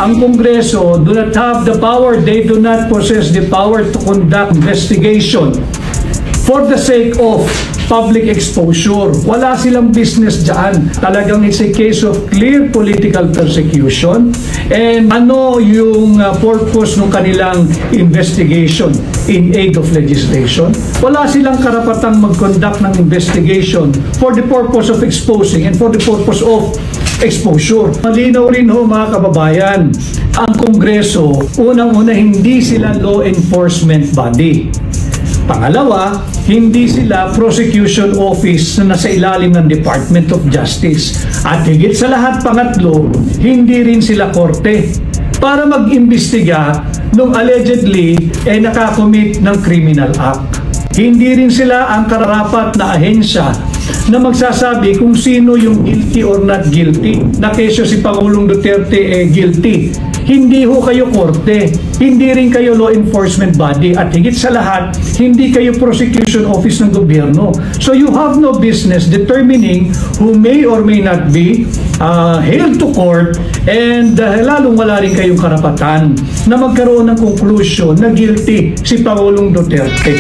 Ang Kongreso do not have the power, they do not possess the power to conduct investigation for the sake of public exposure. Wala silang business dyan. Talagang it's a case of clear political persecution. And ano yung purpose ng kanilang investigation in aid of legislation? Wala silang karapatang mag-conduct ng investigation for the purpose of exposing and for the purpose of exposure. Malinaw rin ho mga kababayan, ang Kongreso, unang-una hindi sila law enforcement body. Pangalawa, hindi sila prosecution office na nasa ilalim ng Department of Justice. At higit sa lahat, pangatlo, hindi rin sila korte para mag-imbestiga nung allegedly nakakommit ng criminal act. Hindi rin sila ang karapat na ahensya na magsasabi kung sino yung guilty or not guilty. Na kesyo si Pangulong Duterte guilty. Hindi ho kayo korte, hindi rin kayo law enforcement body, at higit sa lahat, hindi kayo prosecution office ng gobyerno. So you have no business determining who may or may not be held to court, and lalong wala rin kayong karapatan na magkaroon ng conclusion na guilty si Pangulong Duterte.